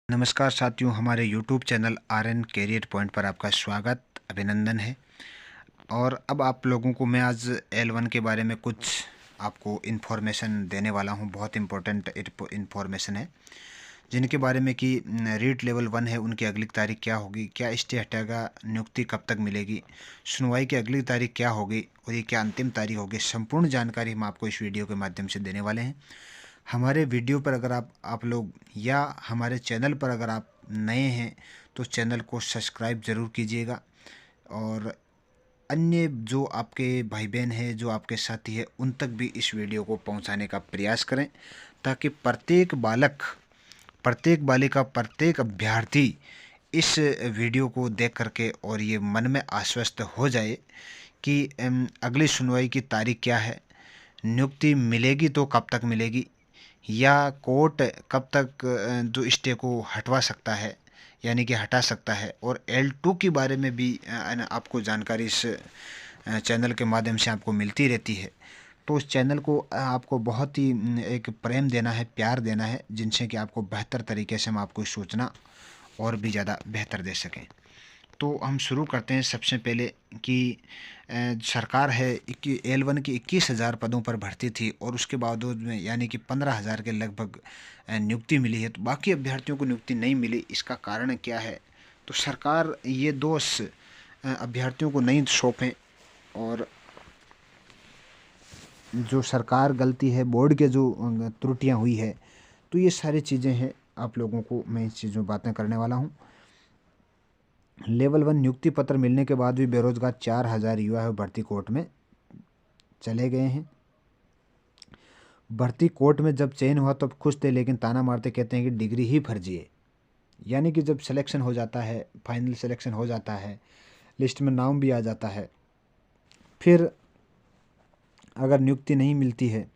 नमस्कार साथियों, हमारे YouTube channel RN career point पर आपका स्वागत अभिनंदन है। और अब आप लोगों को मैं आज L1 के बारे में कुछ आपको इन्फॉर्मेशन देने वाला हूं। बहुत इम्पोर्टेंट इन्फॉर्मेशन है जिनके बारे में कि रीट लेवल 1 है, उनकी अगली तारीख क्या होगी, क्या स्टे हटेगा, नियुक्ति कब तक मिलेगी, सुनवाई की अगली तारीख क्या होगी और ये क्या अंतिम तारीख होगी, संपूर्ण जानकारी हम आपको इस वीडियो के माध्यम से देने वाले हैं। हमारे वीडियो पर अगर आप लोग या हमारे चैनल पर अगर आप नए हैं तो चैनल को सब्सक्राइब ज़रूर कीजिएगा और अन्य जो आपके भाई बहन हैं, जो आपके साथी हैं, उन तक भी इस वीडियो को पहुंचाने का प्रयास करें ताकि प्रत्येक बालक, प्रत्येक बालिका, प्रत्येक अभ्यर्थी इस वीडियो को देख करके और ये मन में आश्वस्त हो जाए कि अगली सुनवाई की तारीख क्या है, नियुक्ति मिलेगी तो कब तक मिलेगी, या कोर्ट कब तक जो स्टे को हटवा सकता है, यानी कि हटा सकता है। और L2 के बारे में भी आपको जानकारी इस चैनल के माध्यम से आपको मिलती रहती है। तो उस चैनल को आपको बहुत ही एक प्रेम देना है, प्यार देना है, जिनसे कि आपको बेहतर तरीके से हम आपको सूचना और भी ज़्यादा बेहतर दे सकें। तो हम शुरू करते हैं सबसे पहले कि सरकार है L1 की 21,000 पदों पर भर्ती थी और उसके बावजूद में यानी कि 15,000 के लगभग नियुक्ति मिली है। तो बाकी अभ्यर्थियों को नियुक्ति नहीं मिली, इसका कारण क्या है? तो सरकार ये दोष अभ्यर्थियों को नहीं सौंपें और जो सरकार गलती है, बोर्ड के जो त्रुटियां हुई है, तो ये सारी चीज़ें हैं। आप लोगों को मैं इस चीज़ में बातें करने वाला हूँ। लेवल 1 नियुक्ति पत्र मिलने के बाद भी बेरोजगार 4,000 युवा है भर्ती कोर्ट में चले गए हैं। भर्ती कोर्ट में जब चयन हुआ तब खुश थे, लेकिन ताना मारते कहते हैं कि डिग्री ही फर्जी है। यानी कि जब सिलेक्शन हो जाता है, फाइनल सिलेक्शन हो जाता है, लिस्ट में नाम भी आ जाता है, फिर अगर नियुक्ति नहीं मिलती है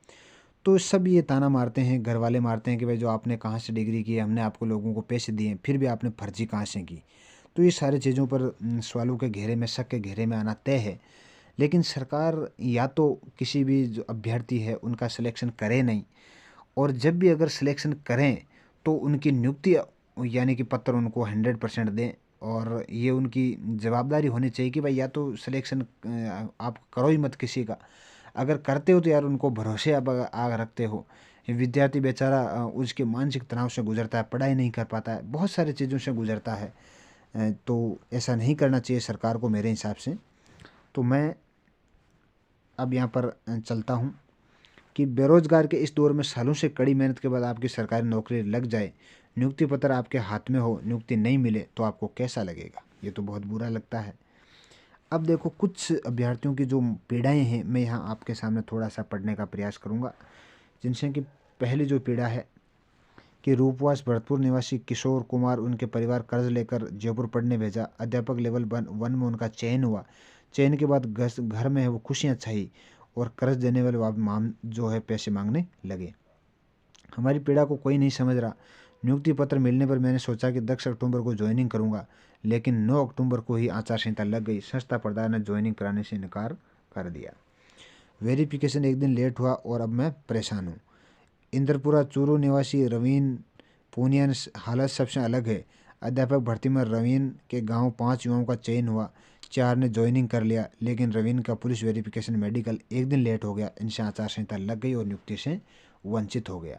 तो सब ये ताना मारते हैं, घर वाले मारते हैं कि भाई जो आपने कहाँ से डिग्री की, हमने आपको लोगों को पैसे दिए, फिर भी आपने फर्जी कहाँ से की। तो ये सारी चीज़ों पर सवालों के घेरे में, शक के घेरे में आना तय है। लेकिन सरकार या तो किसी भी जो अभ्यर्थी है उनका सिलेक्शन करे नहीं, और जब भी अगर सिलेक्शन करें तो उनकी नियुक्ति यानी कि पत्र उनको 100% दें। और ये उनकी जवाबदारी होनी चाहिए कि भाई या तो सिलेक्शन आप करो ही मत किसी का, अगर करते हो तो यार उनको भरोसे आप आग रखते हो। विद्यार्थी बेचारा उसके मानसिक तनाव से गुजरता है, पढ़ाई नहीं कर पाता है, बहुत सारी चीज़ों से गुजरता है। तो ऐसा नहीं करना चाहिए सरकार को मेरे हिसाब से। तो मैं अब यहाँ पर चलता हूँ कि बेरोजगार के इस दौर में सालों से कड़ी मेहनत के बाद आपकी सरकारी नौकरी लग जाए, नियुक्ति पत्र आपके हाथ में हो, नियुक्ति नहीं मिले तो आपको कैसा लगेगा? ये तो बहुत बुरा लगता है। अब देखो, कुछ अभ्यर्थियों की जो पीड़ाएं हैं मैं यहाँ आपके सामने थोड़ा सा पढ़ने का प्रयास करूँगा, जिनसे कि पहली जो पीड़ा है कि रूपवास भरतपुर निवासी किशोर कुमार, उनके परिवार कर्ज लेकर जयपुर पढ़ने भेजा। अध्यापक लेवल 1 में उनका चयन हुआ। चयन के बाद घर में है वो खुशियाँ छाई और कर्ज देने वाले माम जो है पैसे मांगने लगे। हमारी पीड़ा को कोई नहीं समझ रहा। नियुक्ति पत्र मिलने पर मैंने सोचा कि 10 अक्टूबर को ज्वाइनिंग करूंगा, लेकिन 9 अक्टूबर को ही आचार संहिता लग गई। संस्था प्रधान ने ज्वाइनिंग कराने से इनकार कर दिया। वेरिफिकेशन एक दिन लेट हुआ और अब मैं परेशान हूँ। इंद्रपुरा चूरू निवासी रवीन पूनिया हालत सबसे अलग है। अध्यापक भर्ती में रवीन के गांव 5 युवाओं का चयन हुआ, 4 ने ज्वाइनिंग कर लिया, लेकिन रवीन का पुलिस वेरिफिकेशन मेडिकल एक दिन लेट हो गया। इनसे आचार संहिता लग गई और नियुक्ति से वंचित हो गया।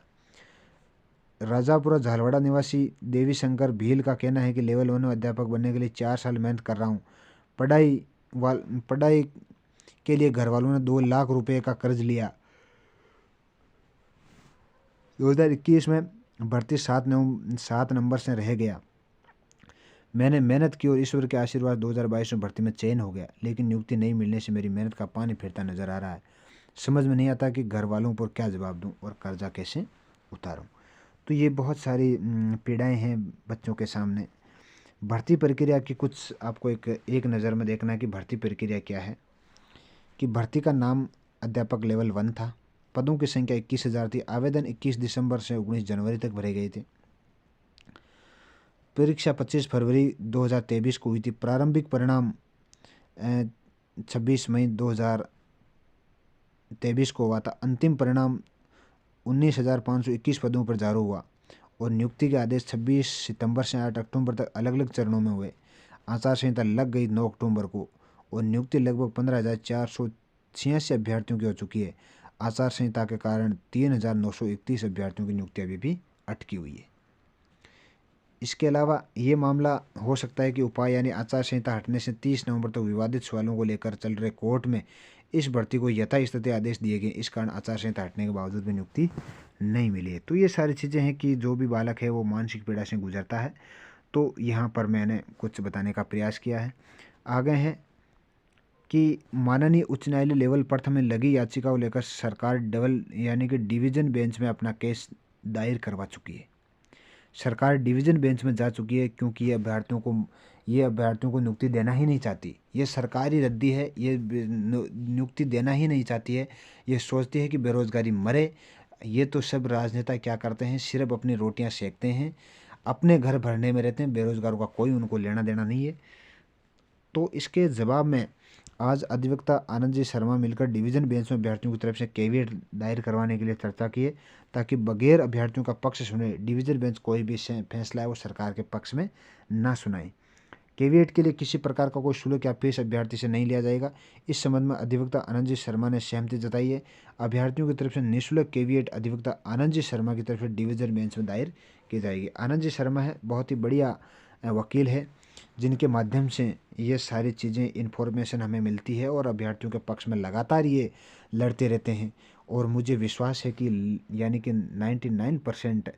राजापुरा झालवाड़ा निवासी देवी शंकर भील का कहना है कि लेवल 1 में अध्यापक बनने के लिए 4 साल मेहनत कर रहा हूँ। पढ़ाई के लिए घर वालों ने 2 लाख रुपए का कर्ज लिया। 2021 में भर्ती 7 नंबर से रह गया। मैंने मेहनत की और ईश्वर के आशीर्वाद 2022 में भर्ती में चयन हो गया, लेकिन नियुक्ति नहीं मिलने से मेरी मेहनत का पानी फिरता नजर आ रहा है। समझ में नहीं आता कि घर वालों पर क्या जवाब दूं और कर्जा कैसे उतारूं। तो ये बहुत सारी पीड़ाएं हैं बच्चों के सामने। भर्ती प्रक्रिया की कुछ आपको एक नज़र में देखना है कि भर्ती प्रक्रिया क्या है। कि भर्ती का नाम अध्यापक लेवल 1 था। पदों की संख्या 21,000 थी। आवेदन 21 दिसंबर से 19 जनवरी तक भरे गए थे। परीक्षा 25 फरवरी 2023 को हुई थी। प्रारंभिक परिणाम 26 मई 2023 को हुआ था। अंतिम परिणाम 19,521 पदों पर जारी हुआ और नियुक्ति के आदेश 26 सितंबर से 8 अक्टूबर तक अलग अलग चरणों में हुए। आचार संहिता लग गई 9 अक्टूबर को और नियुक्ति लगभग 15,486 अभ्यर्थियों की हो चुकी है। आचार संहिता के कारण 3,931 अभ्यर्थियों की नियुक्ति अभी भी अटकी हुई है। इसके अलावा ये मामला हो सकता है कि उपाय यानी आचार संहिता हटने से 30 नवंबर तक विवादित सवालों को लेकर चल रहे कोर्ट में इस भर्ती को यथास्थिति आदेश दिए गए। इस कारण आचार संहिता हटने के बावजूद भी नियुक्ति नहीं मिली है। तो ये सारी चीज़ें हैं कि जो भी बालक है वो मानसिक पीड़ा से गुजरता है। तो यहाँ पर मैंने कुछ बताने का प्रयास किया है। आगे है कि माननीय उच्च न्यायालय लेवल प्रथम में लगी याचिका को लेकर सरकार डबल यानी कि डिवीज़न बेंच में अपना केस दायर करवा चुकी है। सरकार डिवीज़न बेंच में जा चुकी है क्योंकि ये अभ्यर्थियों को नियुक्ति देना ही नहीं चाहती। ये सरकारी रद्दी है, ये नियुक्ति देना ही नहीं चाहती है। ये सोचती है कि बेरोज़गारी मरे। ये तो सब राजनेता क्या करते हैं, सिर्फ अपनी रोटियां सेकते हैं, अपने घर भरने में रहते हैं, बेरोज़गारों का कोई उनको लेना देना नहीं है। तो इसके जवाब में आज अधिवक्ता आनंद जी शर्मा मिलकर डिवीज़न बेंच में अभ्यर्थियों की तरफ से कैविएट दायर करवाने के लिए चर्चा की है ताकि बगैर अभ्यर्थियों का पक्ष सुने डिवीज़न बेंच कोई भी फैसला है वो सरकार के पक्ष में ना सुनाए। कैविएट के लिए किसी प्रकार का कोई शुल्क या फीस अभ्यर्थी से नहीं लिया जाएगा। इस संबंध में अधिवक्ता आनंद जी शर्मा ने सहमति जताई है। अभ्यर्थियों की तरफ से निःशुल्क कैविएट अधिवक्ता आनंद जी शर्मा की तरफ से डिवीज़न बेंच में दायर की जाएगी। आनंद जी शर्मा है बहुत ही बढ़िया वकील है जिनके माध्यम से ये सारी चीज़ें इन्फॉर्मेशन हमें मिलती है और अभ्यर्थियों के पक्ष में लगातार ये लड़ते रहते हैं। और मुझे विश्वास है कि यानी कि 99%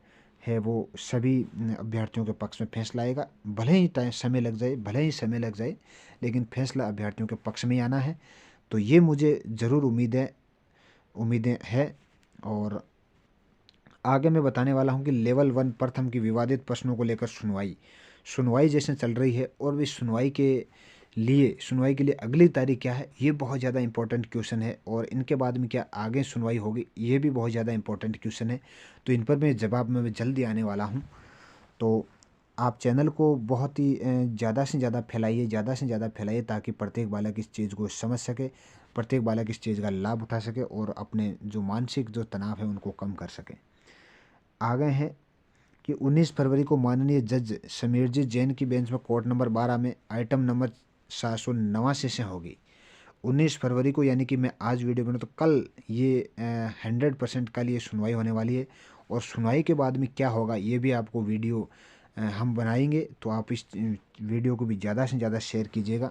है वो सभी अभ्यर्थियों के पक्ष में फैसला आएगा। भले ही समय लग जाए लेकिन फैसला अभ्यर्थियों के पक्ष में ही आना है। तो ये मुझे ज़रूर उम्मीदें हैं। और आगे मैं बताने वाला हूँ कि लेवल 1 प्रथम की विवादित प्रश्नों को लेकर सुनवाई जैसे चल रही है और भी सुनवाई के लिए अगली तारीख क्या है ये बहुत ज़्यादा इंपॉर्टेंट क्वेश्चन है। और इनके बाद में क्या आगे सुनवाई होगी ये भी बहुत ज़्यादा इंपॉर्टेंट क्वेश्चन है। तो इन पर मैं जवाब में जल्दी आने वाला हूँ। तो आप चैनल को बहुत ही ज़्यादा से ज़्यादा फैलाइए ताकि प्रत्येक बालक इस चीज़ को समझ सके, प्रत्येक बालक इस चीज़ का लाभ उठा सके और अपने जो मानसिक जो तनाव है उनको कम कर सके। आगे है कि 19 फरवरी को माननीय जज समीरजीत जैन की बेंच में कोर्ट नंबर 12 में आइटम नंबर 789 से होगी। 19 फरवरी को यानी कि मैं आज वीडियो बना तो कल ये 100% कल ये सुनवाई होने वाली है। और सुनवाई के बाद में क्या होगा ये भी आपको वीडियो हम बनाएंगे। तो आप इस वीडियो को भी ज़्यादा से ज़्यादा शेयर कीजिएगा।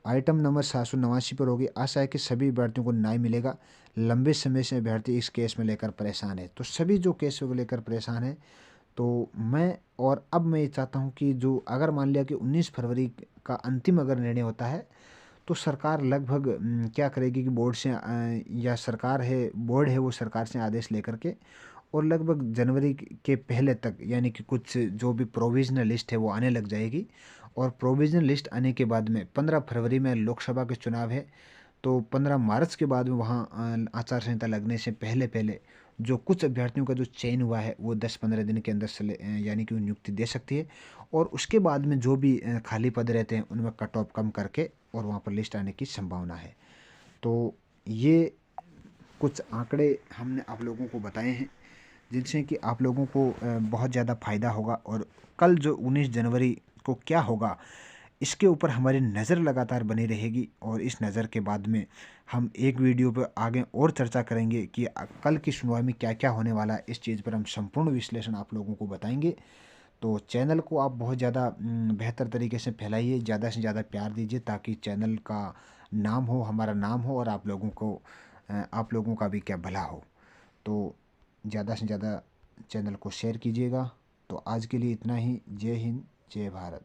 आइटम नंबर 789 पर होगी। आशा है कि सभी अभ्यर्थियों को न्याय मिलेगा। लंबे समय से अभ्यर्थी इस केस में लेकर परेशान है। तो सभी जो केस को लेकर परेशान है तो अब मैं ये चाहता हूँ कि जो अगर मान लिया कि 19 फरवरी का अंतिम अगर निर्णय होता है तो सरकार लगभग क्या करेगी कि बोर्ड है वो सरकार से आदेश लेकर के और लगभग जनवरी के पहले तक यानी कि कुछ जो भी प्रोविजनल लिस्ट है वो आने लग जाएगी। और प्रोविजनल लिस्ट आने के बाद में 15 फरवरी में लोकसभा के चुनाव है। तो 15 मार्च के बाद में वहाँ आचार संहिता लगने से पहले जो कुछ अभ्यर्थियों का जो चयन हुआ है वो 10-15 दिन के अंदर यानी कि नियुक्ति दे सकती है। और उसके बाद में जो भी खाली पद रहते हैं उनमें कट ऑफ कम करके और वहाँ पर लिस्ट आने की संभावना है। तो ये कुछ आंकड़े हमने आप लोगों को बताए हैं जिनसे कि आप लोगों को बहुत ज़्यादा फ़ायदा होगा। और कल जो 19 जनवरी को क्या होगा इसके ऊपर हमारी नज़र लगातार बनी रहेगी। और इस नज़र के बाद में हम एक वीडियो पर आगे और चर्चा करेंगे कि कल की सुनवाई में क्या क्या होने वाला है। इस चीज़ पर हम संपूर्ण विश्लेषण आप लोगों को बताएंगे। तो चैनल को आप बहुत ज़्यादा बेहतर तरीके से फैलाइए, ज़्यादा से ज़्यादा प्यार दीजिए ताकि चैनल का नाम हो, हमारा नाम हो और आप लोगों का भी क्या भला हो। तो ज़्यादा से ज़्यादा चैनल को शेयर कीजिएगा। तो आज के लिए इतना ही। जय हिंद, जय भारत।